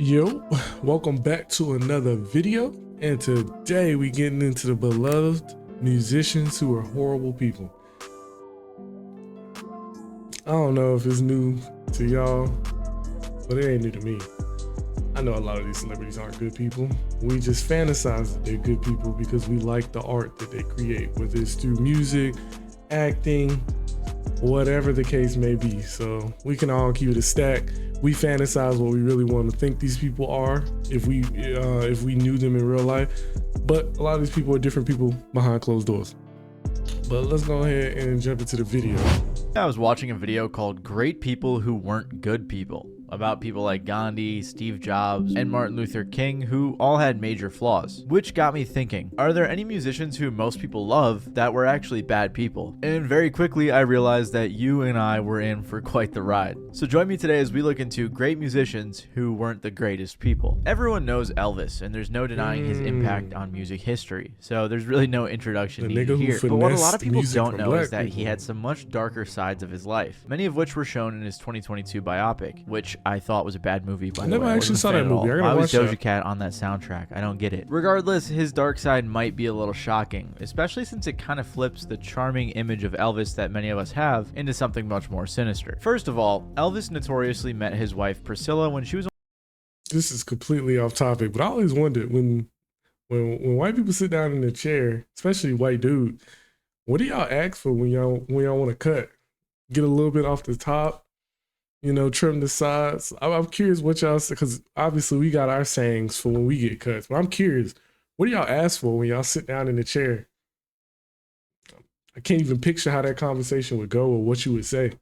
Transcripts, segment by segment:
Yo, welcome back to another video, and today we getting into the beloved musicians who are horrible people. I don't know if it's new to y'all, but it ain't new to me. I know a lot of these celebrities aren't good people. We just fantasize that they're good people because we like the art that they create, whether it's through music, acting, whatever the case may be. So we can all keep it a stack. We fantasize what we really want to think these people are if we knew them in real life. But a lot of these people are different people behind closed doors. But let's go ahead and jump into the video. I was watching a video called Great People Who Weren't Good People, about people like Gandhi, Steve Jobs, and Martin Luther King, who all had major flaws. Which got me thinking, are there any musicians who most people love that were actually bad people? And very quickly I realized that you and I were in for quite the ride. So join me today as we look into great musicians who weren't the greatest people. Everyone knows Elvis, and there's no denying his impact on music history, so there's really no introduction needed here. But what a lot of people don't know is that he had some much darker sides of his life, many of which were shown in his 2022 biopic, which I thought was a bad movie, by the way. I never actually saw that movie. Why was Doja Cat on that soundtrack? I don't get it. Regardless, his dark side might be a little shocking, especially since it kind of flips the charming image of Elvis that many of us have into something much more sinister. First of all, Elvis notoriously met his wife Priscilla when she was... This is completely off topic, but I always wondered when white people sit down in a chair, especially white dude, what do y'all ask for when y'all want to cut? Get a little bit off the top, you know, trim the sides. I'm curious what y'all say, because obviously we got our sayings for when we get cuts, but I'm curious, what do y'all ask for when y'all sit down in the chair? I can't even picture how that conversation would go or what you would say.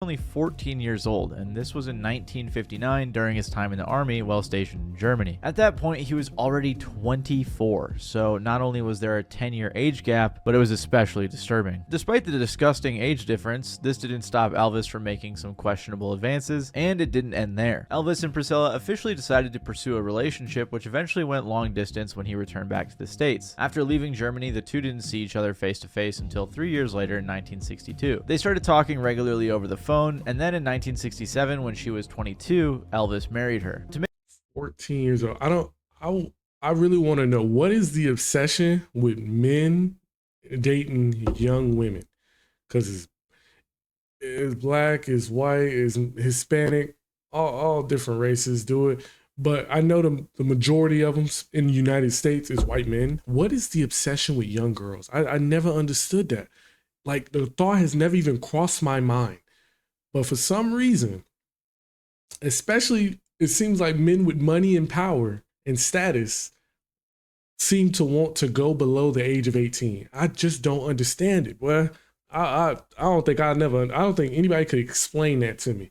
Only 14 years old, and this was in 1959 during his time in the army while stationed in Germany. At that point, he was already 24, so not only was there a 10-year age gap, but it was especially disturbing. Despite the disgusting age difference, this didn't stop Elvis from making some questionable advances, and it didn't end there. Elvis and Priscilla officially decided to pursue a relationship, which eventually went long distance when he returned back to the States. After leaving Germany, the two didn't see each other face to face until 3 years later in 1962. They started talking regularly over the phone, and then in 1967, when she was 22, Elvis married her. 14 years old. I really want to know, what is the obsession with men dating young women? Because it's black, it's white, it's Hispanic, all different races do it. But I know the majority of them in the United States is white men. What is the obsession with young girls? I never understood that. Like, the thought has never even crossed my mind. But for some reason, especially it seems like men with money and power and status seem to want to go below the age of 18. I just don't understand it. Well, I don't think anybody could explain that to me.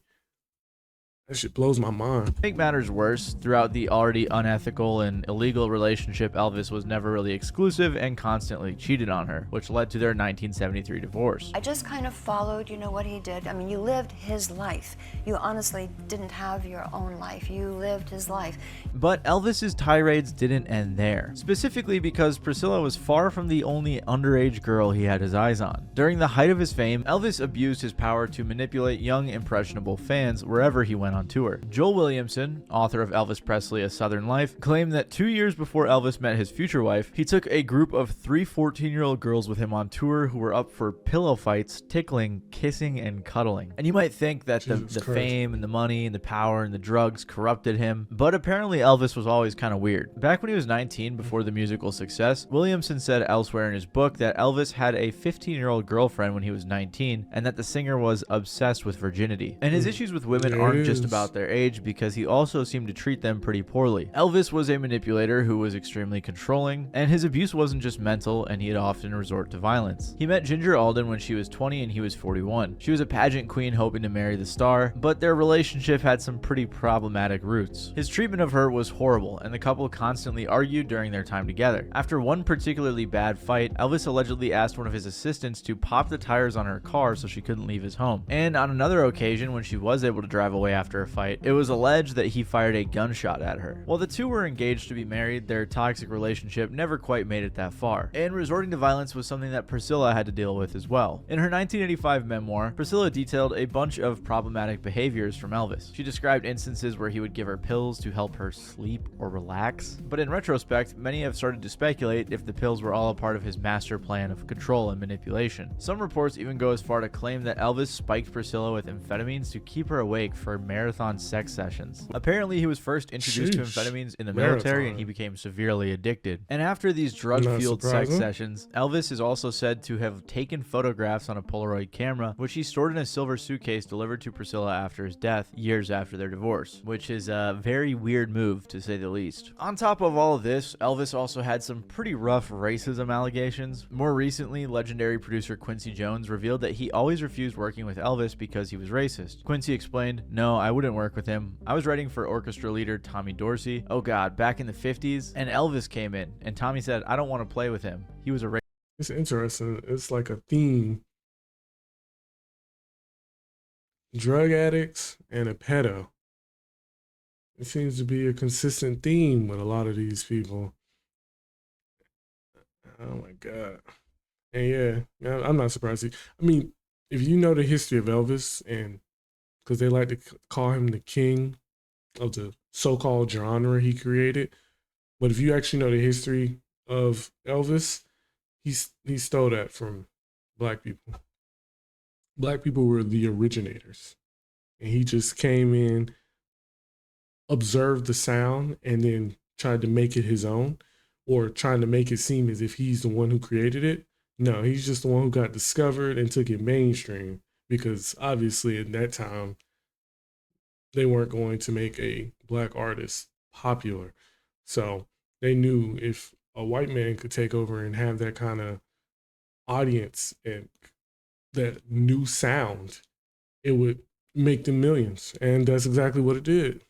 That shit blows my mind. To make matters worse, throughout the already unethical and illegal relationship, Elvis was never really exclusive and constantly cheated on her, which led to their 1973 divorce. I just kind of followed, what he did. I mean, you lived his life. You honestly didn't have your own life. You lived his life. But Elvis's tirades didn't end there, specifically because Priscilla was far from the only underage girl he had his eyes on. During the height of his fame, Elvis abused his power to manipulate young, impressionable fans wherever he went on tour. Joel Williamson, author of Elvis Presley: A Southern Life, claimed that 2 years before Elvis met his future wife, he took a group of 3 14-year-old girls with him on tour who were up for pillow fights, tickling, kissing, and cuddling. And you might think that the fame and the money and the power and the drugs corrupted him, but apparently Elvis was always kind of weird. Back when he was 19, before the musical success, Williamson said elsewhere in his book that Elvis had a 15-year-old girlfriend when he was 19, and that the singer was obsessed with virginity. And his issues with women aren't just about their age, because he also seemed to treat them pretty poorly. Elvis was a manipulator who was extremely controlling, and his abuse wasn't just mental, and he'd often resort to violence. He met Ginger Alden when she was 20 and he was 41. She was a pageant queen hoping to marry the star, but their relationship had some pretty problematic roots. His treatment of her was horrible, and the couple constantly argued during their time together. After one particularly bad fight, Elvis allegedly asked one of his assistants to pop the tires on her car so she couldn't leave his home. And on another occasion, when she was able to drive away after after a fight, it was alleged that he fired a gunshot at her. While the two were engaged to be married, their toxic relationship never quite made it that far, and resorting to violence was something that Priscilla had to deal with as well. In her 1985 memoir, Priscilla detailed a bunch of problematic behaviors from Elvis. She described instances where he would give her pills to help her sleep or relax, but in retrospect, many have started to speculate if the pills were all a part of his master plan of control and manipulation. Some reports even go as far to claim that Elvis spiked Priscilla with amphetamines to keep her awake for marathon sex sessions. Apparently, he was first introduced to amphetamines in the military and he became severely addicted. And after these drug-fueled sex sessions, Elvis is also said to have taken photographs on a Polaroid camera, which he stored in a silver suitcase delivered to Priscilla after his death, years after their divorce, which is a very weird move to say the least. On top of all of this, Elvis also had some pretty rough racism allegations. More recently, legendary producer Quincy Jones revealed that he always refused working with Elvis because he was racist. Quincy explained, "No, I wouldn't work with him. I was writing for orchestra leader Tommy Dorsey. Oh god, back in the 50s, and Elvis came in, and Tommy said, I don't want to play with him. He was a racist." It's interesting. It's like a theme. Drug addicts and a pedo. It seems to be a consistent theme with a lot of these people. Oh my god. And yeah, I'm not surprised. I mean, if you know the history of Elvis, and because they like to call him the king of the so-called genre he created, but if you actually know the history of Elvis, he stole that from black people. Black people were the originators, and he just came in, observed the sound, and then tried to make it his own, or trying to make it seem as if he's the one who created it. No, he's just the one who got discovered and took it mainstream, because obviously at that time they weren't going to make a black artist popular. So they knew if a white man could take over and have that kind of audience and that new sound, it would make them millions. And that's exactly what it did.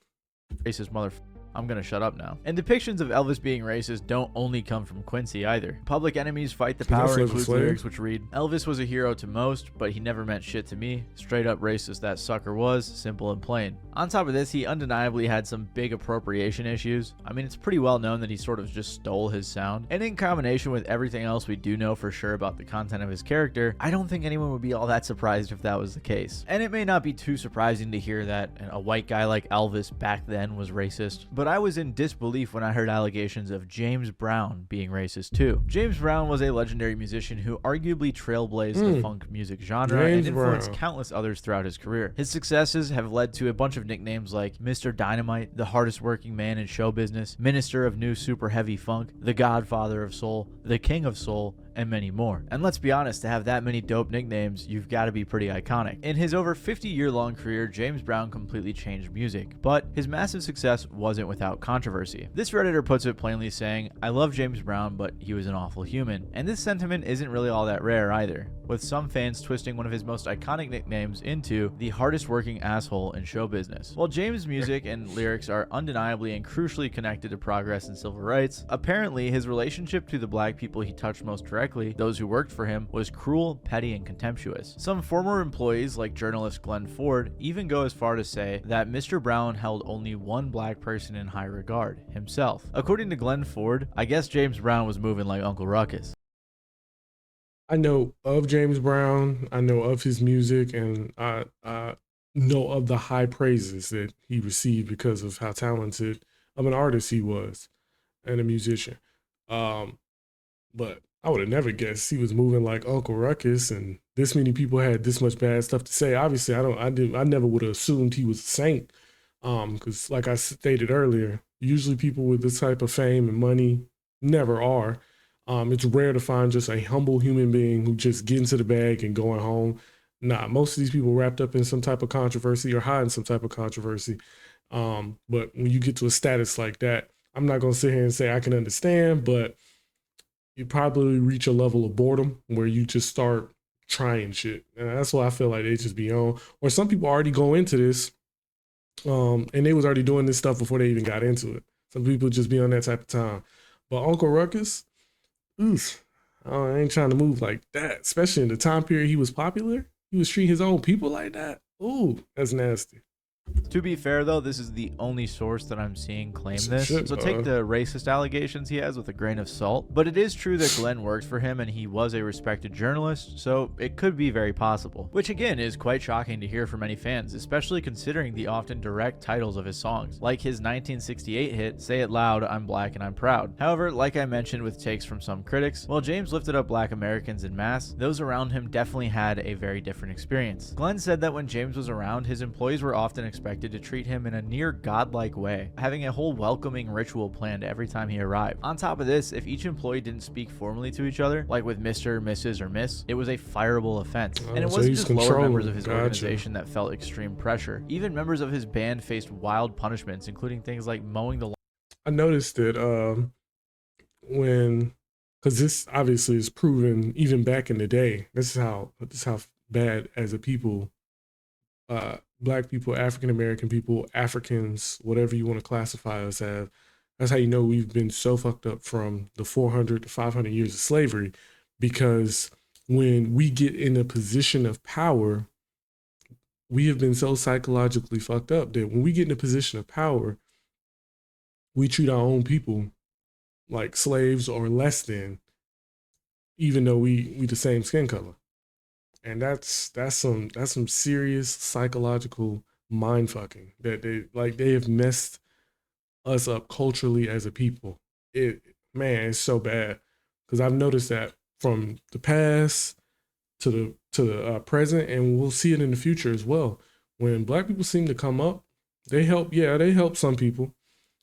Racist motherfucker. I'm gonna shut up now. And depictions of Elvis being racist don't only come from Quincy either. Public Enemy's Fight the Power includes lyrics which read, "Elvis was a hero to most, but he never meant shit to me. Straight up racist that sucker was, simple and plain." On top of this, he undeniably had some big appropriation issues. I mean, it's pretty well known that he sort of just stole his sound. And in combination with everything else we do know for sure about the content of his character, I don't think anyone would be all that surprised if that was the case. And it may not be too surprising to hear that a white guy like Elvis back then was racist, but I was in disbelief when I heard allegations of James Brown being racist too. James Brown was a legendary musician who arguably trailblazed the funk music genre and influenced countless others throughout his career. His successes have led to a bunch of nicknames like Mr. Dynamite, the hardest working man in show business, Minister of New Super Heavy Funk, the Godfather of Soul, the King of Soul, and many more. And let's be honest, to have that many dope nicknames, you've got to be pretty iconic. In his over 50-year-long career, James Brown completely changed music, but his massive success wasn't without controversy. This Redditor puts it plainly saying, "I love James Brown, but he was an awful human." And this sentiment isn't really all that rare either, with some fans twisting one of his most iconic nicknames into the hardest working asshole in show business. While James' music and lyrics are undeniably and crucially connected to progress and civil rights, apparently his relationship to the black people he touched most directly, those who worked for him, was cruel, petty, and contemptuous. Some former employees, like journalist Glenn Ford, even go as far to say that Mr. Brown held only one black person in high regard, himself. According to Glenn Ford, I guess James Brown was moving like Uncle Ruckus. I know of James Brown, I know of his music, and I know of the high praises that he received because of how talented of an artist he was and a musician. But I would have never guessed he was moving like Uncle Ruckus, and this many people had this much bad stuff to say. Obviously, I never would have assumed he was a saint, because like I stated earlier, usually people with this type of fame and money never are. It's rare to find just a humble human being who just get into the bag and going home. Nah, most of these people wrapped up in some type of controversy or hiding some type of controversy. But when you get to a status like that, I'm not gonna sit here and say I can understand, but you probably reach a level of boredom where you just start trying shit. And that's why I feel like they just be on. Or some people already go into this, and they was already doing this stuff before they even got into it. Some people just be on that type of time. But Uncle Ruckus, I ain't trying to move like that, especially in the time period he was popular. He was treating his own people like that. Ooh, that's nasty. To be fair, though, this is the only source that I'm seeing claim this, Shit, so take the racist allegations he has with a grain of salt. But it is true that Glenn worked for him and he was a respected journalist, so it could be very possible. Which again is quite shocking to hear from many fans, especially considering the often direct titles of his songs, like his 1968 hit, Say It Loud, I'm Black and I'm Proud. However, like I mentioned with takes from some critics, while James lifted up black Americans en masse, those around him definitely had a very different experience. Glenn said that when James was around, his employees were often expected to treat him in a near godlike way, having a whole welcoming ritual planned every time he arrived. On top of this, if each employee didn't speak formally to each other, like with Mr., Mrs., or Miss, it was a fireable offense. And it wasn't just lower members of his organization that felt extreme pressure. Even members of his band faced wild punishments, including things like mowing the lawn. I noticed that because this obviously is proven even back in the day. This is how bad as a people, black people, African American people, Africans, whatever you want to classify us as. That's how you know we've been so fucked up from the 400 to 500 years of slavery, because when we get in a position of power, we have been so psychologically fucked up that when we get in a position of power, we treat our own people like slaves or less than, even though we the same skin color. And that's some serious psychological mind fucking that they have messed us up culturally as a people. It's so bad, because I've noticed that from the past to the present, and we'll see it in the future as well. When black people seem to come up, they help some people.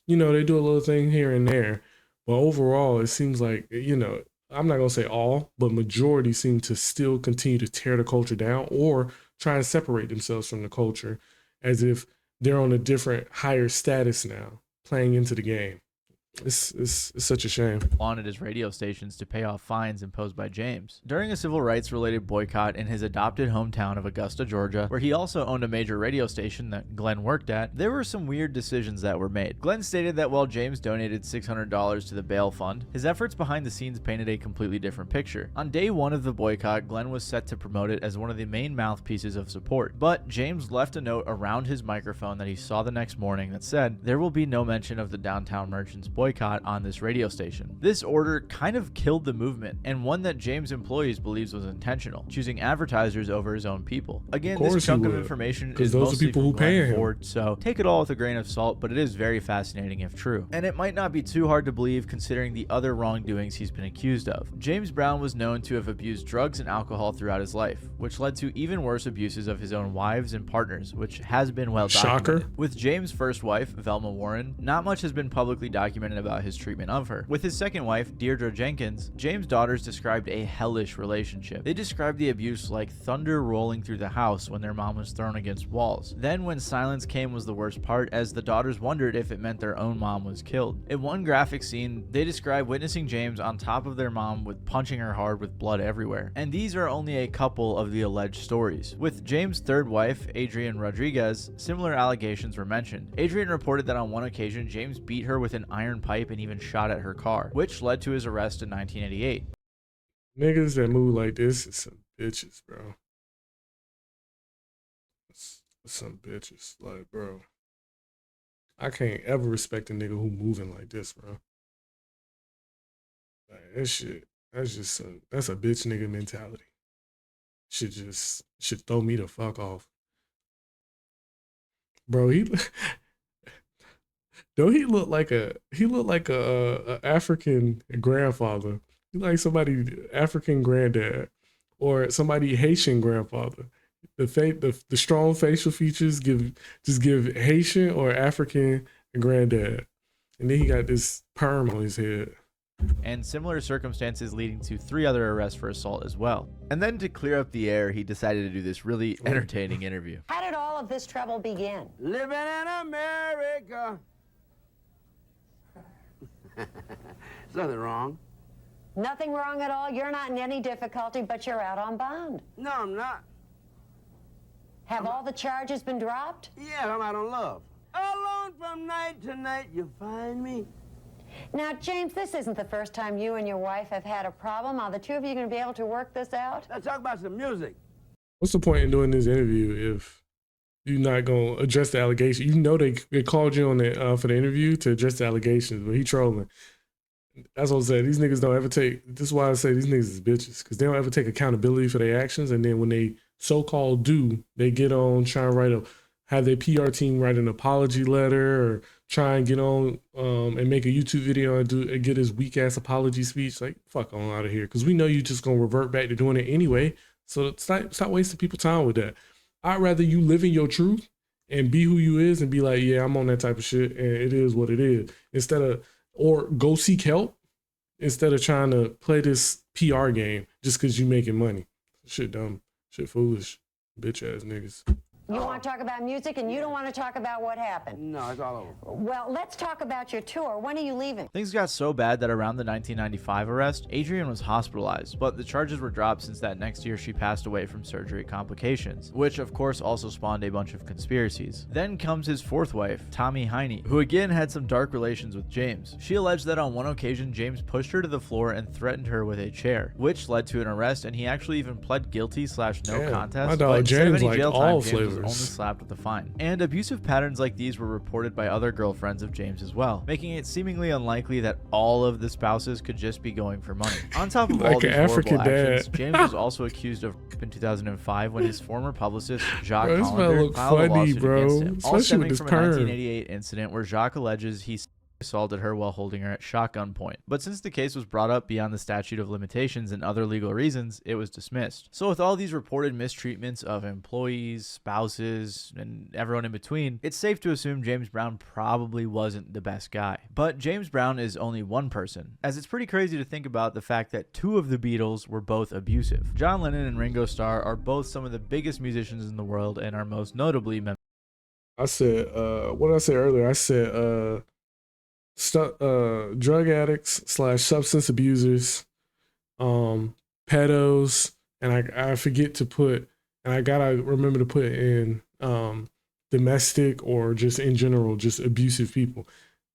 You know, they do a little thing here and there, but overall, it seems like, you know, I'm not gonna say all, but majority seem to still continue to tear the culture down or try and separate themselves from the culture, as if they're on a different, higher status now, playing into the game. It's such a shame. Wanted his radio stations to pay off fines imposed by James. During a civil rights related boycott in his adopted hometown of Augusta, Georgia, where he also owned a major radio station that Glenn worked at, there were some weird decisions that were made. Glenn stated that while James donated $600 to the bail fund, his efforts behind the scenes painted a completely different picture. On day one of the boycott, Glenn was set to promote it as one of the main mouthpieces of support, but James left a note around his microphone that he saw the next morning that said, "There will be no mention of the downtown merchants boycott on this radio station." This order kind of killed the movement, and one that James' employees believes was intentional, choosing advertisers over his own people. Again, this chunk of information is those mostly are people from who pay Glenn him. Ford, so take it all with a grain of salt, but it is very fascinating if true. And it might not be too hard to believe considering the other wrongdoings he's been accused of. James Brown was known to have abused drugs and alcohol throughout his life, which led to even worse abuses of his own wives and partners, which has been well documented. Shocker. With James' first wife, Velma Warren, not much has been publicly documented about his treatment of her. With his second wife, Deirdre Jenkins, James' daughters described a hellish relationship. They described the abuse like thunder rolling through the house when their mom was thrown against walls. Then when silence came was the worst part, as the daughters wondered if it meant their own mom was killed. In one graphic scene, they describe witnessing James on top of their mom with punching her hard with blood everywhere. And these are only a couple of the alleged stories. With James' third wife, Adrienne Rodriguez, similar allegations were mentioned. Adrienne reported that on one occasion, James beat her with an iron pipe and even shot at her car, which led to his arrest in 1988. Niggas that move like this is some bitches, bro. Some bitches, like, bro. I can't ever respect a nigga who moving like this, bro. Like, that shit, that's a bitch nigga mentality. Should throw me the fuck off, bro. He look like a African grandfather. He like somebody African granddad or somebody Haitian grandfather. The strong facial features give Haitian or African granddad, and then he got this perm on his head. And similar circumstances leading to 3 other arrests for assault as well. And then to clear up the air, he decided to do this really entertaining interview. How did all of this trouble begin? Living in America. There's nothing wrong. Nothing wrong at all. You're not in any difficulty, but you're out on bond. No, I'm not. Have all the charges been dropped? Yeah, I'm out on love. Alone from night to night, you find me. Now, James, this isn't the first time you and your wife have had a problem. Are the two of you going to be able to work this out? Let's talk about some music. What's the point in doing this interview if you're not gonna address the allegation. You know they called you on the for the interview to address the allegations, but he trolling. That's what I'm saying. These niggas don't ever take. This is why I say these niggas is bitches, because they don't ever take accountability for their actions, and then when they so-called do, they get on try and have their PR team write an apology letter or try and get on and make a YouTube video and get his weak ass apology speech. Like, fuck on out of here, because we know you just gonna revert back to doing it anyway. So stop wasting people's time with that. I'd rather you live in your truth and be who you is and be like, yeah, I'm on that type of shit and it is what it is, or go seek help instead of trying to play this PR game just because you making money. Shit dumb, shit foolish, bitch ass niggas. You want to talk about music, and you don't want to talk about what happened. No, it's all over. Well, let's talk about your tour. When are you leaving? Things got so bad that around the 1995 arrest, Adrienne was hospitalized, but the charges were dropped since that next year she passed away from surgery complications, which of course also spawned a bunch of conspiracies. Then comes his fourth wife, Tommy Heine, who again had some dark relations with James. She alleged that on one occasion James pushed her to the floor and threatened her with a chair, which led to an arrest, and he actually even pled guilty / no contest. My dog but James like all James flavors. was only slapped with a fine. And abusive patterns like these were reported by other girlfriends of James as well, making it seemingly unlikely that all of the spouses could just be going for money. On top of all Like these an African horrible actions, dad. James was also accused of rape in 2005 when his former publicist Jacques Bro, this man Hollander look filed a funny, lawsuit bro. against him, all Especially with stemming this from a perm. 1988 incident where Jacques alleges he assaulted her while holding her at shotgun point. But since the case was brought up beyond the statute of limitations and other legal reasons, it was dismissed. So with all these reported mistreatments of employees, spouses, and everyone in between, it's safe to assume James Brown probably wasn't the best guy. But James Brown is only one person, as it's pretty crazy to think about the fact that two of the Beatles were both abusive. John Lennon and Ringo Starr are both some of the biggest musicians in the world and are most notably I said, what did I say earlier? I said, drug addicts / substance abusers, pedos, and I forget to put, and I gotta remember to put in domestic or just in general, just abusive people.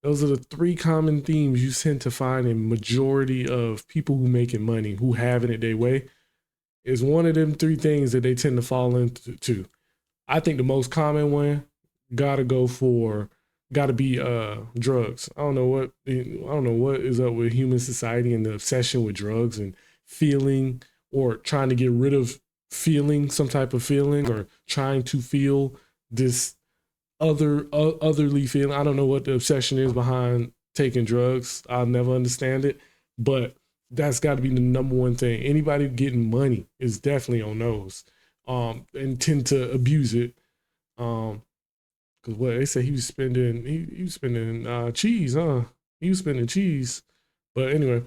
Those are the three common themes you tend to find in majority of people who making money, who having it their way. Is one of them three things that they tend to fall into. I think the most common one gotta be drugs. I don't know what is up with human society and the obsession with drugs and feeling, or trying to get rid of feeling some type of feeling, or trying to feel this otherly feeling. I don't know what the obsession is behind taking drugs. I'll never understand it, but that's got to be the number one thing. Anybody getting money is definitely on those, and tend to abuse it. Cause what they say he was spending cheese, huh? He was spending cheese. But anyway.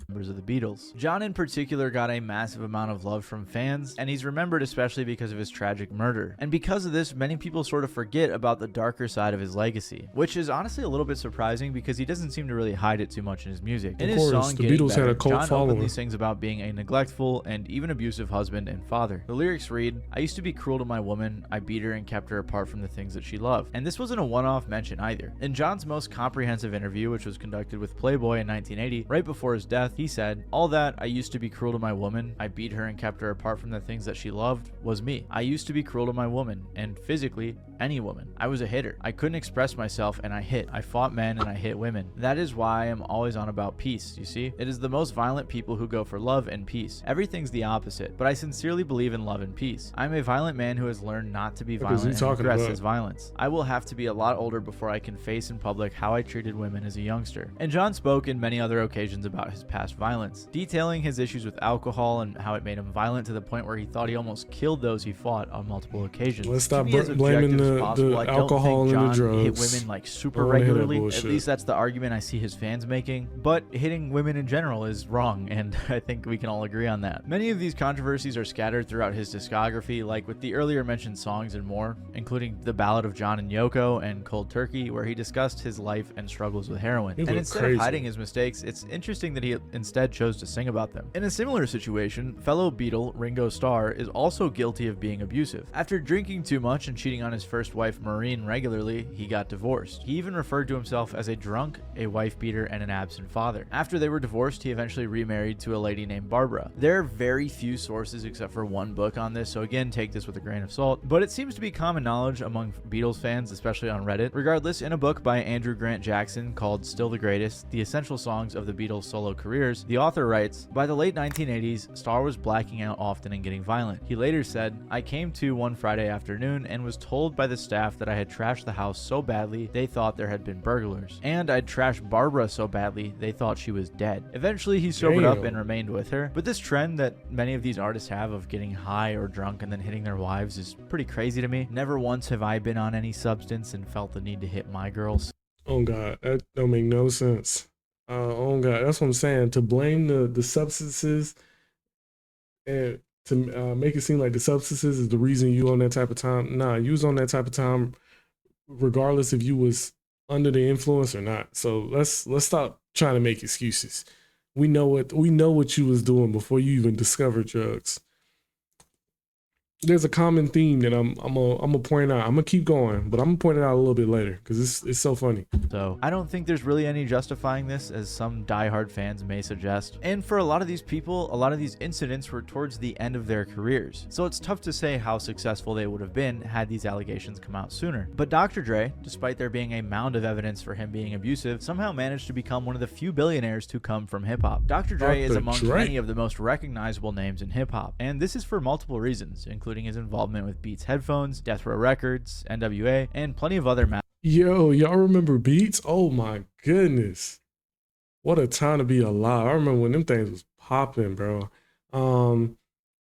members of the Beatles. John in particular got a massive amount of love from fans, and he's remembered especially because of his tragic murder. And because of this, many people sort of forget about the darker side of his legacy, which is honestly a little bit surprising because he doesn't seem to really hide it too much in his music. In his song, the Getting Beatles Better, had a cult John following. openly sings about being a neglectful and even abusive husband and father. The lyrics read, "I used to be cruel to my woman, I beat her and kept her apart from the things that she loved." And this wasn't a one-off mention either. In John's most comprehensive interview, which was conducted with Playboy in 1980, right before his death, he said, "All that, I used to be cruel to my woman, I beat her and kept her apart from the things that she loved, was me. I used to be cruel to my woman, and physically, any woman. I was a hitter. I couldn't express myself and I hit. I fought men and I hit women. That is why I am always on about peace, you see? It is the most violent people who go for love and peace. Everything's the opposite, but I sincerely believe in love and peace. I'm a violent man who has learned not to be violent and regrets his violence. I will have to be a lot older before I can face in public how I treated women as a youngster." And John spoke in many other occasions about his past violence, detailing his issues with alcohol and how it made him violent to the point where he thought he almost killed those he fought on multiple occasions. Let's stop To be as blaming objective as the possible, I don't alcohol think and the John drugs. hit women like super I don't wanna hear that regularly. At bullshit. least that's the argument I see his fans making. But hitting women in general is wrong, and I think we can all agree on that. Many of these controversies are scattered throughout his discography, like with the earlier mentioned songs and more, including The Ballad of John and Yoko and Cold Turkey, where he discussed his life and struggles with heroin. He And looked instead crazy. of hiding his mistakes, it's interesting that he instead chose to sing about them. In a similar situation, fellow Beatle Ringo Starr is also guilty of being abusive. After drinking too much and cheating on his first wife Maureen regularly, he got divorced. He even referred to himself as a drunk, a wife beater, and an absent father. After they were divorced, he eventually remarried to a lady named Barbara. There are very few sources except for one book on this, so again, take this with a grain of salt, but it seems to be common knowledge among Beatles fans, especially on Reddit. Regardless, in a book by Andrew Grant Jackson called Still the Greatest: The Essential Songs of the Beatles' Solo Careers, the author writes, by the late 1980s, Starr was blacking out often and getting violent. He later said, I came to one Friday afternoon and was told by the staff that I had trashed the house so badly they thought there had been burglars. And I'd trashed Barbara so badly they thought she was dead. Eventually he sobered up and remained with her, but this trend that many of these artists have of getting high or drunk and then hitting their wives is pretty crazy to me. Never once have I been on any substance and felt the need to hit my girls. Oh God, that don't make no sense. Oh God, that's what I'm saying. To blame the substances and to make it seem like the substances is the reason you on that type of time. Nah, you was on that type of time regardless if you was under the influence or not. So let's stop trying to make excuses. We know what you was doing before you even discovered drugs. There's a common theme that I'm gonna point out. I'm gonna keep going, but I'm gonna point it out a little bit later because it's so funny. So I don't think there's really any justifying this, as some diehard fans may suggest. And for a lot of these people, a lot of these incidents were towards the end of their careers. So it's tough to say how successful they would have been had these allegations come out sooner. But Dr. Dre, despite there being a mound of evidence for him being abusive, somehow managed to become one of the few billionaires to come from hip hop. Dr. Dre is among many of the most recognizable names in hip hop, and this is for multiple reasons, including his involvement with Beats Headphones, Death Row Records, NWA, and plenty of other Yo, y'all remember Beats? Oh my goodness. What a time to be alive. I remember when them things was popping, bro.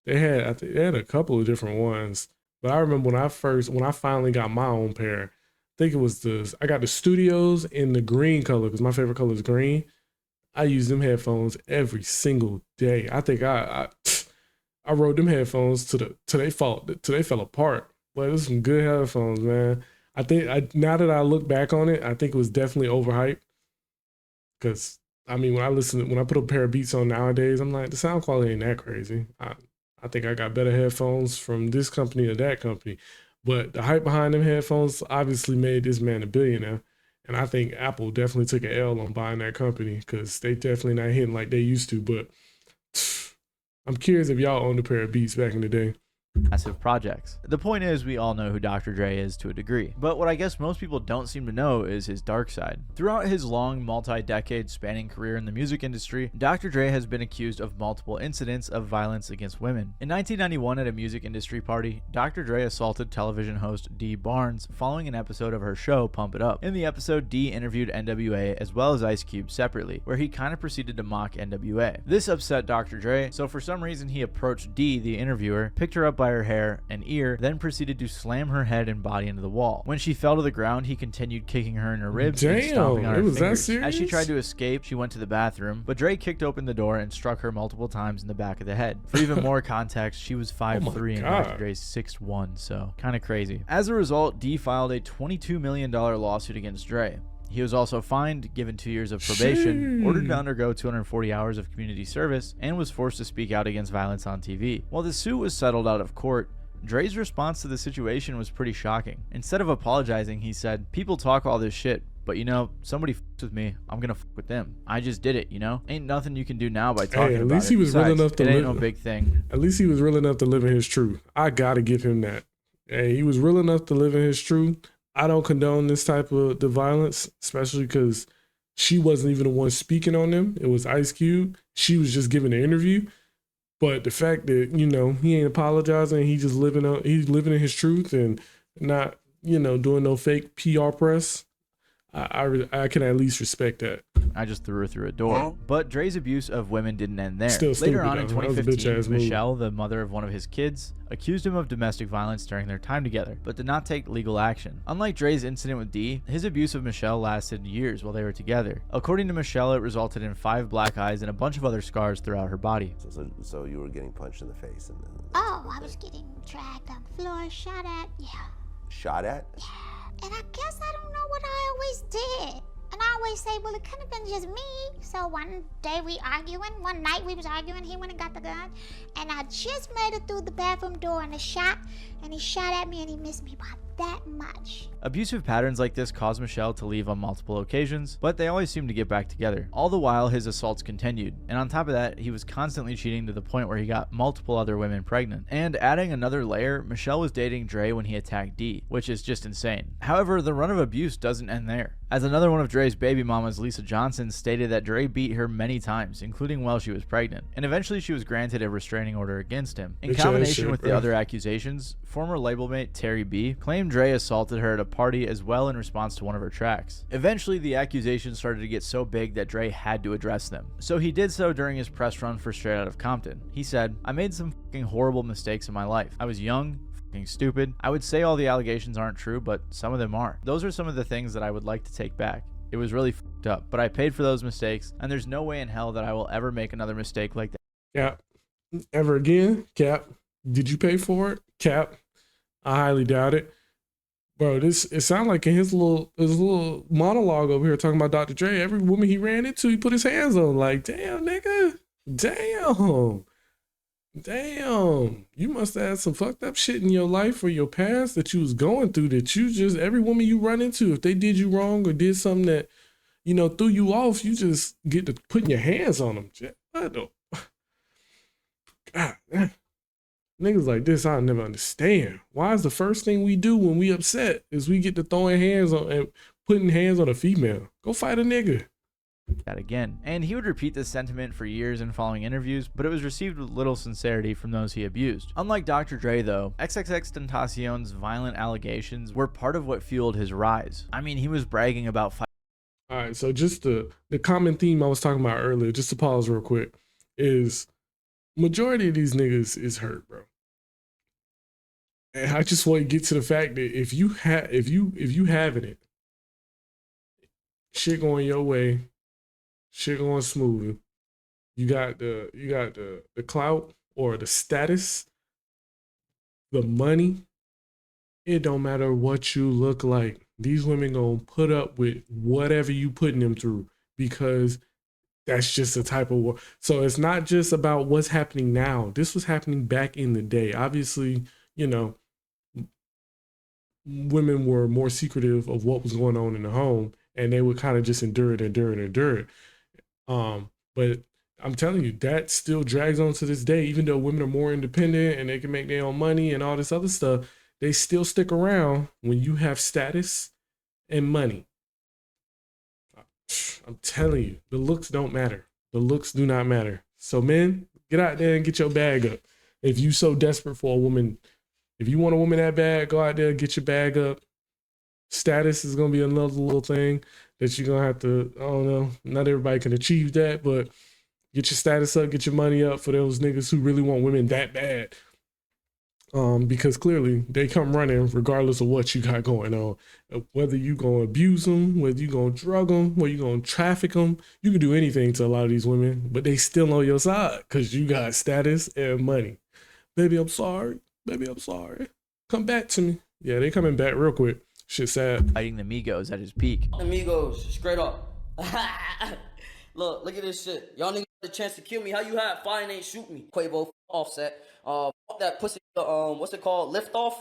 They had a couple of different ones, but I remember when I finally got my own pair, I think it was I got the Studios in the green color because my favorite color is green. I use them headphones every single day. I think I rode them headphones till they fell apart. But it was some good headphones, man. I think now that I look back on it, I think it was definitely overhyped. Cause I mean, when I put a pair of Beats on nowadays, I'm like, the sound quality ain't that crazy. I think I got better headphones from this company or that company. But the hype behind them headphones obviously made this man a billionaire. And I think Apple definitely took an L on buying that company because they definitely not hitting like they used to. But I'm curious if y'all owned a pair of Beats back in the day. Massive projects. The point is, we all know who Dr. Dre is to a degree, but what I guess most people don't seem to know is his dark side. Throughout his long, multi-decade spanning career in the music industry, Dr. Dre has been accused of multiple incidents of violence against women. In 1991, at a music industry party, Dr. Dre assaulted television host Dee Barnes following an episode of her show Pump It Up. In the episode, Dee interviewed NWA as well as Ice Cube separately, where he kind of proceeded to mock NWA. This upset Dr. Dre, so for some reason he approached Dee, the interviewer, picked her up by her hair and ear, then proceeded to slam her head and body into the wall. When she fell to the ground, he continued kicking her in her ribs and stomping on her fingers. As she tried to escape, she went to the bathroom, but Dre kicked open the door and struck her multiple times in the back of the head. For even more context, she was 5'3" and Dr. Dre's 6'1", so kind of crazy. As a result, Dee filed a $22 million lawsuit against Dre. He was also fined, given 2 years of probation, ordered to undergo 240 hours of community service, and was forced to speak out against violence on TV. While the suit was settled out of court, Dre's response to the situation was pretty shocking. Instead of apologizing, he said, "People talk all this shit, but you know, somebody f***ed with me, I'm gonna f*** with them. I just did it, you know? Ain't nothing you can do now by talking about it. At least he was real enough to live. It ain't no big thing." At least he was real enough to live in his truth. I gotta give him that. Hey, he was real enough to live in his truth. I don't condone this type of the violence, especially because she wasn't even the one speaking on them. It was Ice Cube. She was just giving the interview. But the fact that, you know, he ain't apologizing, he's living in his truth and not, you know, doing no fake PR press. I can at least respect that. I just threw her through a door. But Dre's abuse of women didn't end there. Still Later on in though. 2015, Michelle, the mother of one of his kids, accused him of domestic violence during their time together, but did not take legal action. Unlike Dre's incident with Dee, his abuse of Michelle lasted years while they were together. According to Michelle, it resulted in 5 black eyes and a bunch of other scars throughout her body. So you were getting punched in the face? And then Oh, I was getting dragged on the floor, shot at, yeah. Shot at? Yeah, and I guess I don't know what I always did. And I always say, well, it could have been just me. So one day one night we was arguing, he went and got the gun, and I just made it through the bathroom door and he shot at me and he missed me by that much. Abusive patterns like this caused Michelle to leave on multiple occasions, but they always seemed to get back together. All the while, his assaults continued, and on top of that, he was constantly cheating to the point where he got multiple other women pregnant. And adding another layer, Michelle was dating Dre when he attacked Dee, which is just insane. However, the run of abuse doesn't end there, as another one of Dre's baby mamas, Lisa Johnson, stated that Dre beat her many times, including while she was pregnant, and eventually she was granted a restraining order against him. In combination with the other accusations, former label mate Terry B claimed Dre assaulted her at a party as well in response to one of her tracks. Eventually, the accusations started to get so big that Dre had to address them. So he did so during his press run for Straight Outta Compton. He said, "I made some fucking horrible mistakes in my life. I was young, fucking stupid. I would say all the allegations aren't true, but some of them are. Those are some of the things that I would like to take back. It was really fucked up, but I paid for those mistakes, and there's no way in hell that I will ever make another mistake like that." Cap. Ever again? Cap. Did you pay for it? Cap. I highly doubt it. Bro, it sounded like in his little monologue over here talking about Dr. Dre, every woman he ran into, he put his hands on. Like, damn, nigga. Damn. You must have had some fucked up shit in your life or your past that you was going through that you just, every woman you run into, if they did you wrong or did something that, you know, threw you off, you just get to putting your hands on them. What the? God, niggas like this, I'll never understand. Why is the first thing we do when we upset is we get to throwing hands on and putting hands on a female? Go fight a nigga. That again. And he would repeat this sentiment for years in following interviews, but it was received with little sincerity from those he abused. Unlike Dr. Dre though, XXXTentacion's violent allegations were part of what fueled his rise. I mean, he was bragging about All right, so just the common theme I was talking about earlier, just to pause real quick, is majority of these niggas is hurt, bro. And I just want to get to the fact that if you having it, shit going your way, shit going smooth, you got the clout or the status, the money, it don't matter what you look like. These women gonna put up with whatever you putting them through because that's just the type of war. So it's not just about what's happening now. This was happening back in the day. Obviously, you know, women were more secretive of what was going on in the home, and they would kind of just endure it. But I'm telling you, that still drags on to this day. Even though women are more independent and they can make their own money and all this other stuff, they still stick around when you have status and money. I'm telling you, the looks don't matter. The looks do not matter. So men, get out there and get your bag up. If you so desperate for a woman, if you want a woman that bad, go out there and get your bag up. Status is going to be another little thing that you're going to have to, I don't know, not everybody can achieve that, but get your status up, get your money up for those niggas who really want women that bad. Because clearly they come running regardless of what you got going on. Whether you gonna abuse them, whether you gonna drug them, whether you gonna traffic them, you can do anything to a lot of these women, but they still on your side because you got status and money. Baby, I'm sorry. Come back to me. Yeah, they coming back real quick. Shit sad. fighting the Migos at his peak. Amigos, straight up. Look at this shit. Y'all niggas had the chance to kill me. How you had fire and ain't shoot me? Quavo, Offset. Fuck that pussy, what's it called? Lift off.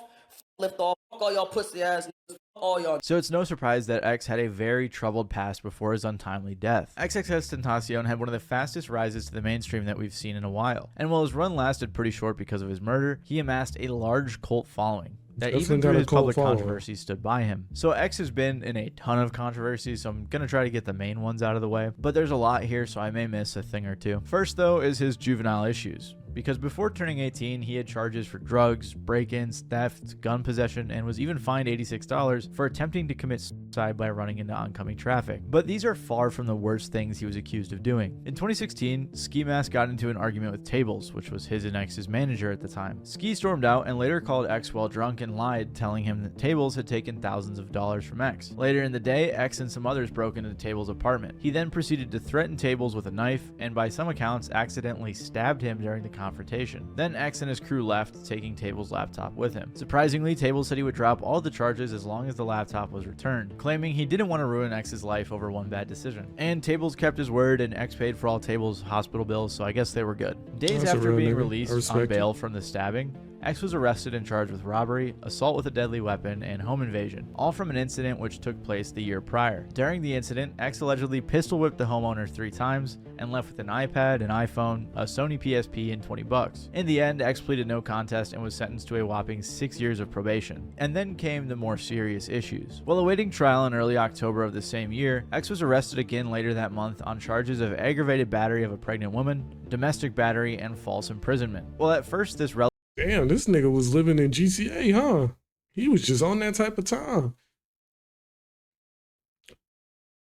Fuck all y'all pussy ass niggas. All y'all. So it's no surprise that X had a very troubled past before his untimely death. XXXTentacion had one of the fastest rises to the mainstream that we've seen in a while. And while his run lasted pretty short because of his murder, he amassed a large cult following that even through his public controversy stood by him. So X has been in a ton of controversies, so I'm gonna try to get the main ones out of the way, but there's a lot here, so I may miss a thing or two. First though is his juvenile issues, because before turning 18 he had charges for drugs, break-ins, theft, gun possession, and was even fined $86 for attempting to commit suicide by running into oncoming traffic. But these are far from the worst things he was accused of doing. In 2016, Ski Mask got into an argument with Tables, which was his and X's manager at the time. Ski stormed out and later called X while drunk and lied, telling him that Tables had taken thousands of dollars from X. Later in the day, X and some others broke into Tables' apartment. He then proceeded to threaten Tables with a knife and by some accounts accidentally stabbed him during the confrontation. Then X and his crew left, taking Table's laptop with him. Surprisingly, Table said he would drop all the charges as long as the laptop was returned, claiming he didn't want to ruin X's life over one bad decision. And Tables kept his word, and X paid for all Table's hospital bills, so I guess they were good. Days That's a after real being nigga. I released respect on it. bail from the stabbing, X was arrested and charged with robbery, assault with a deadly weapon, and home invasion, all from an incident which took place the year prior. During the incident, X allegedly pistol whipped the homeowner 3 times and left with an iPad, an iPhone, a Sony PSP, and $20. In the end, X pleaded no contest and was sentenced to a whopping 6 years of probation. And then came the more serious issues. While awaiting trial in early October of the same year, X was arrested again later that month on charges of aggravated battery of a pregnant woman, domestic battery, and false imprisonment. Well, at first, this Damn, this nigga was living in GTA, huh? He was just on that type of time.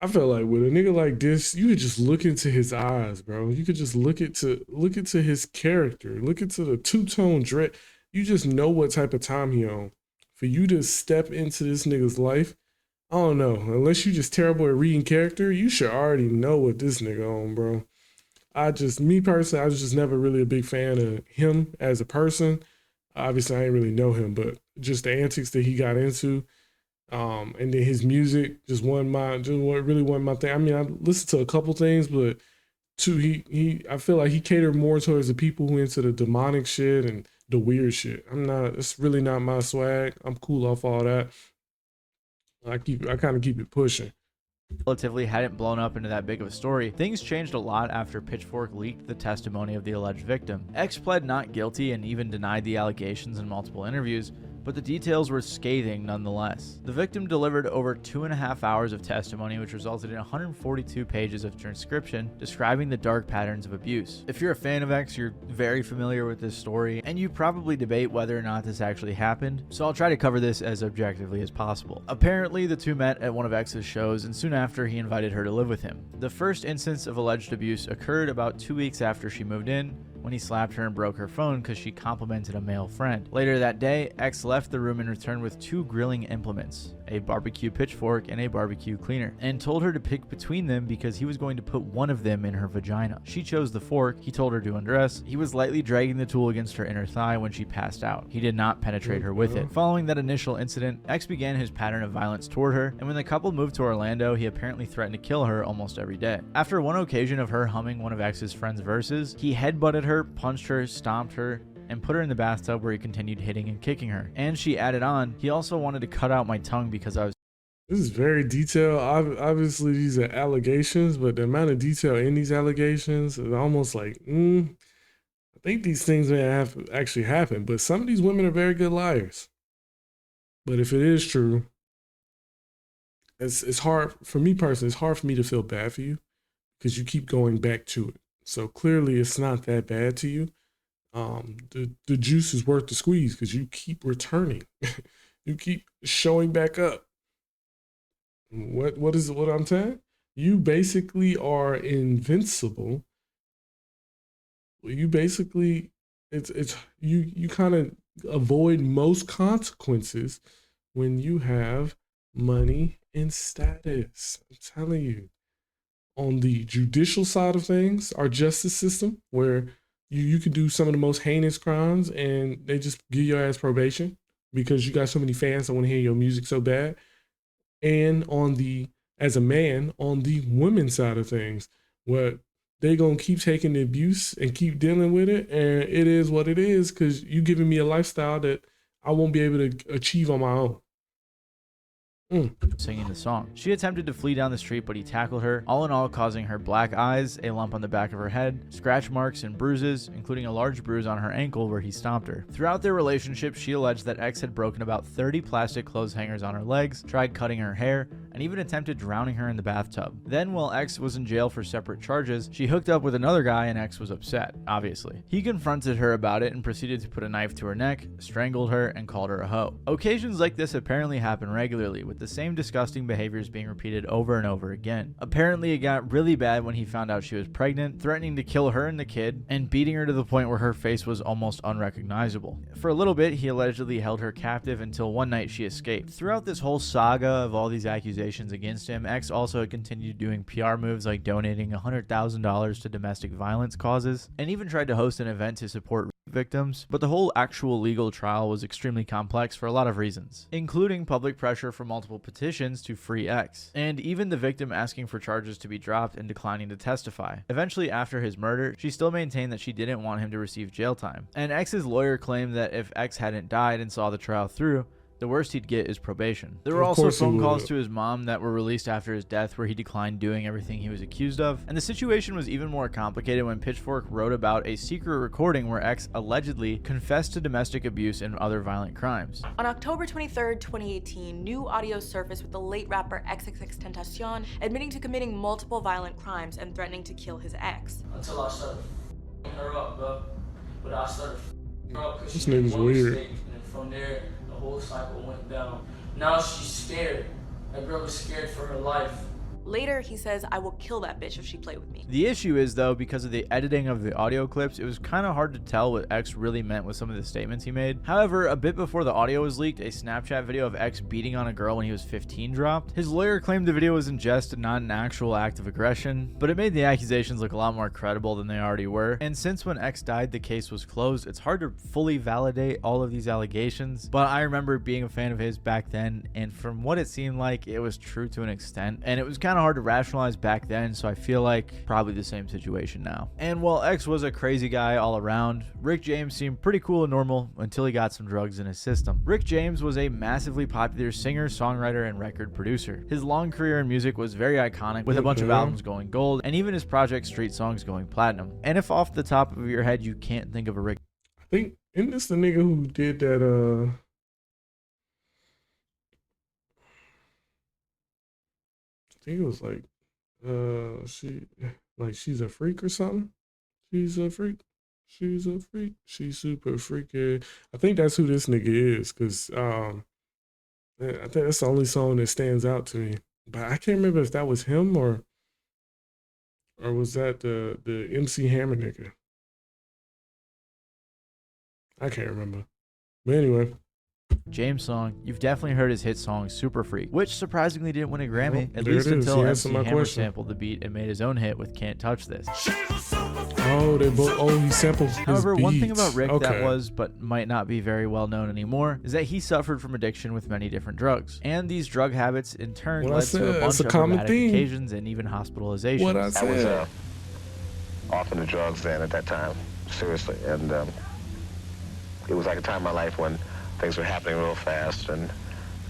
I felt like with a nigga like this, you could just look into his eyes, bro. You could just look into his character, look into the two-tone dread. You just know what type of time he on. For you to step into this nigga's life, I don't know. Unless you just terrible at reading character, you should already know what this nigga on, bro. Me personally, I was just never really a big fan of him as a person. Obviously, I didn't really know him, but just the antics that he got into, and then his music really wasn't my thing. I mean, I listened to a couple things, but I feel like he catered more towards the people who into the demonic shit and the weird shit. It's really not my swag. I'm cool off all that. I kind of keep it pushing. relatively hadn't blown up into that big of a story, things changed a lot after Pitchfork leaked the testimony of the alleged victim. X pled not guilty and even denied the allegations in multiple interviews, but the details were scathing nonetheless. The victim delivered over 2.5 hours of testimony, which resulted in 142 pages of transcription describing the dark patterns of abuse. If you're a fan of X, you're very familiar with this story, and you probably debate whether or not this actually happened, so I'll try to cover this as objectively as possible. Apparently, the two met at one of X's shows, and soon after, he invited her to live with him. The first instance of alleged abuse occurred about 2 weeks after she moved in, when he slapped her and broke her phone because she complimented a male friend. Later that day, X left the room and returned with 2 grilling implements, a barbecue pitchfork and a barbecue cleaner, and told her to pick between them because he was going to put one of them in her vagina. She chose the fork. He told her to undress. He was lightly dragging the tool against her inner thigh when she passed out. He did not penetrate her with it. Following that initial incident, X began his pattern of violence toward her, and when the couple moved to Orlando, he apparently threatened to kill her almost every day. After one occasion of her humming one of X's friend's verses, he headbutted her, punched her, stomped her, and put her in the bathtub where he continued hitting and kicking her. And she added on, he also wanted to cut out my tongue because I was... This is very detailed. Obviously, these are allegations, but the amount of detail in these allegations is almost like, I think these things may have actually happened, but some of these women are very good liars. But if it is true, it's hard, for me personally, it's hard for me to feel bad for you because you keep going back to it. So clearly it's not that bad to you. The juice is worth the squeeze because you keep returning. You keep showing back up. What is what I'm saying? You basically are invincible. You basically you kind of avoid most consequences when you have money and status. I'm telling you. On the judicial side of things, our justice system, where you can do some of the most heinous crimes and they just give your ass probation because you got so many fans that want to hear your music so bad. And as a man, on the women's side of things, where they gonna keep taking the abuse and keep dealing with it, and it is what it is because you giving me a lifestyle that I won't be able to achieve on my own. Singing the song. She attempted to flee down the street, but he tackled her, all in all causing her black eyes, a lump on the back of her head, scratch marks and bruises, including a large bruise on her ankle where he stomped her. Throughout their relationship, she alleged that X had broken about 30 plastic clothes hangers on her legs, tried cutting her hair, and even attempted drowning her in the bathtub. Then, while X was in jail for separate charges, she hooked up with another guy and X was upset, obviously. He confronted her about it and proceeded to put a knife to her neck, strangled her, and called her a hoe. Occasions like this apparently happen regularly, with the same disgusting behaviors being repeated over and over again. Apparently, it got really bad when he found out she was pregnant, threatening to kill her and the kid, and beating her to the point where her face was almost unrecognizable. For a little bit, he allegedly held her captive until one night she escaped. Throughout this whole saga of all these accusations, accusations against him, X also continued doing PR moves like donating $100,000 to domestic violence causes, and even tried to host an event to support rape victims. But the whole actual legal trial was extremely complex for a lot of reasons, including public pressure from multiple petitions to free X, and even the victim asking for charges to be dropped and declining to testify. Eventually, after his murder, she still maintained that she didn't want him to receive jail time, and X's lawyer claimed that if X hadn't died and saw the trial through, the worst he'd get is probation. There were also phone calls to his mom that were released after his death where he declined doing everything he was accused of, and the situation was even more complicated when Pitchfork wrote about a secret recording where X allegedly confessed to domestic abuse and other violent crimes. On October 23rd, 2018, new audio surfaced with the late rapper XXXTentacion admitting to committing multiple violent crimes and threatening to kill his ex. Until I started her up, bro. But I started her up because This she made nigga's one weird. mistake, and from there, the whole cycle went down. Now she's scared. That girl is scared for her life. Later, he says, "I will kill that bitch if she play with me." The issue is, though, because of the editing of the audio clips, it was kind of hard to tell what X really meant with some of the statements he made. However, a bit before the audio was leaked, a Snapchat video of X beating on a girl when he was 15 dropped. His lawyer claimed the video was in jest and not an actual act of aggression, but it made the accusations look a lot more credible than they already were. And since when X died, the case was closed, it's hard to fully validate all of these allegations, but I remember being a fan of his back then, and from what it seemed like, it was true to an extent, and it was kind of hard to rationalize back then, so I feel like probably the same situation now. And while X was a crazy guy all around, Rick James seemed pretty cool and normal until he got some drugs in his system. Rick James was a massively popular singer, songwriter, and record producer. His long career in music was very iconic, with a bunch of albums going gold, and even his project Street Songs going platinum. And if off the top of your head you can't think of a Rick, I think, isn't this the nigga who did that, I think it was like, she's a freak or something. She's a freak. She's a freak. She's super freaky. I think that's who this nigga is, cause I think that's the only song that stands out to me. But I can't remember if that was him or was that the MC Hammer nigga. I can't remember. But anyway. James song, you've definitely heard his hit song Super Freak, which surprisingly didn't win a Grammy, at there least it is. until He MC answered my Hammer question. sampled the beat and made his own hit with Can't Touch This. Oh, they both. Oh, he sampled his However, one thing beats. about Rick that Okay. was, but might not be very well known anymore, is that he suffered from addiction with many different drugs. And these drug habits in turn What I led to said, a it's bunch a of common dramatic theme. occasions and even hospitalizations. What I I was said. off in the drugs then at that time, seriously. And it was like a time in my life when things were happening real fast, and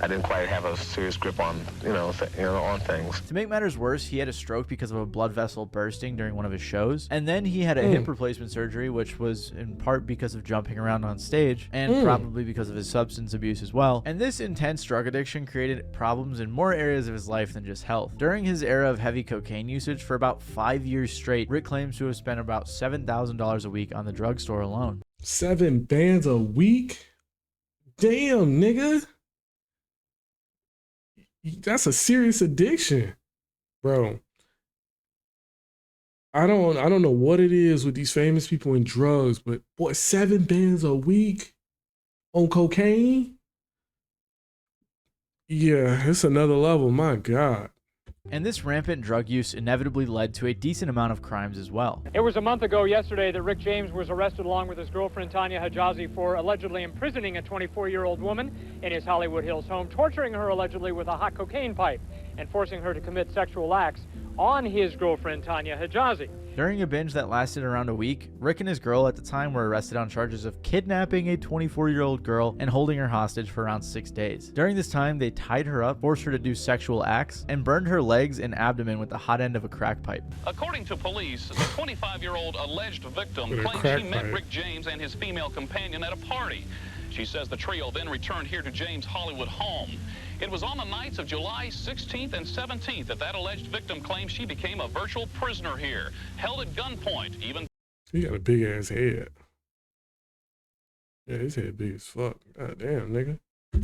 I didn't quite have a serious grip on, on things. To make matters worse, he had a stroke because of a blood vessel bursting during one of his shows, and then he had a hip replacement surgery, which was in part because of jumping around on stage, and probably because of his substance abuse as well. And this intense drug addiction created problems in more areas of his life than just health. During his era of heavy cocaine usage for about 5 years straight, Rick claims to have spent about $7,000 a week on the drugstore alone. 7 bands a week? Damn, nigga. That's a serious addiction, bro. I don't know what it is with these famous people in drugs, but boy, 7 bands a week on cocaine? Yeah, it's another level, my God. And this rampant drug use inevitably led to a decent amount of crimes as well. It was a month ago yesterday that Rick James was arrested along with his girlfriend Tanya Hijazi for allegedly imprisoning a 24-year-old woman in his Hollywood Hills home, torturing her allegedly with a hot cocaine pipe and forcing her to commit sexual acts on his girlfriend Tanya Hijazi. During a binge that lasted around a week, Rick and his girl at the time were arrested on charges of kidnapping a 24-year-old girl and holding her hostage for around 6 days. During this time, they tied her up, forced her to do sexual acts, and burned her legs and abdomen with the hot end of a crack pipe. According to police, the 25-year-old alleged victim With a claims crack she met pipe. Rick James and his female companion at a party. She says the trio then returned here to James' Hollywood home. It was on the nights of July 16th and 17th that alleged victim claims she became a virtual prisoner here, held at gunpoint, even... He got a big ass head. Yeah, his head big as fuck. God damn, nigga.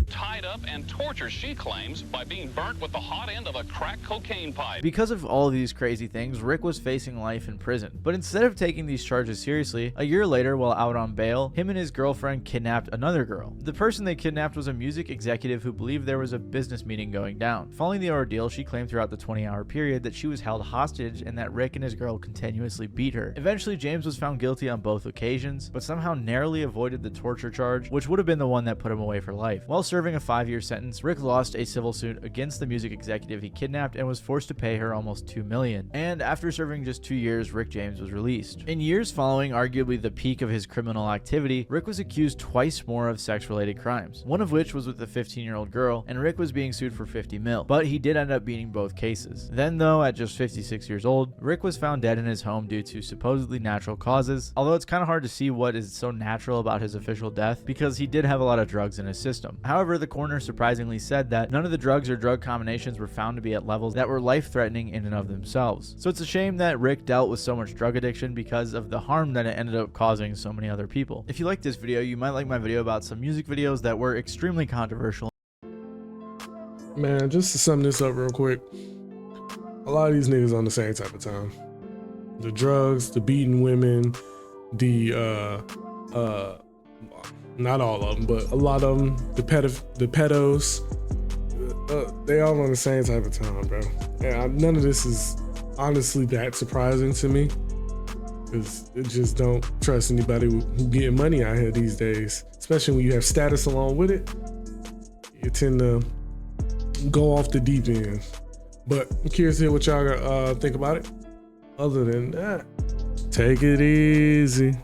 tied up and tortured, she claims, by being burnt with the hot end of a crack cocaine pipe. Because of all of these crazy things, Rick was facing life in prison. But instead of taking these charges seriously, a year later, while out on bail, him and his girlfriend kidnapped another girl. The person they kidnapped was a music executive who believed there was a business meeting going down. Following the ordeal, she claimed throughout the 20-hour period that she was held hostage and that Rick and his girl continuously beat her. Eventually, James was found guilty on both occasions, but somehow narrowly avoided the torture charge, which would have been the one that put him away for life. While serving a 5-year sentence, Rick lost a civil suit against the music executive he kidnapped and was forced to pay her almost $2 million. And after serving just 2 years, Rick James was released. In years following arguably the peak of his criminal activity, Rick was accused twice more of sex-related crimes, one of which was with a 15-year-old girl, and Rick was being sued for $50 million. But he did end up beating both cases. Then though, at just 56 years old, Rick was found dead in his home due to supposedly natural causes, although it's kind of hard to see what is so natural about his official death because he did have a lot of drugs in his system. However, the coroner surprisingly said that none of the drugs or drug combinations were found to be at levels that were life-threatening in and of themselves. So it's a shame that Rick dealt with so much drug addiction because of the harm that it ended up causing so many other people. If you like this video, you might like my video about some music videos that were extremely controversial. Man, just to sum this up real quick, a lot of these niggas on the same type of time. The drugs, the beating women, the not all of them, but a lot of them, the pedos, they all on the same type of time, bro. And none of this is honestly that surprising to me, because I just don't trust anybody who getting money out here these days, especially when you have status along with it. You tend to go off the deep end. But I'm curious to hear what y'all think about it. Other than that, take it easy.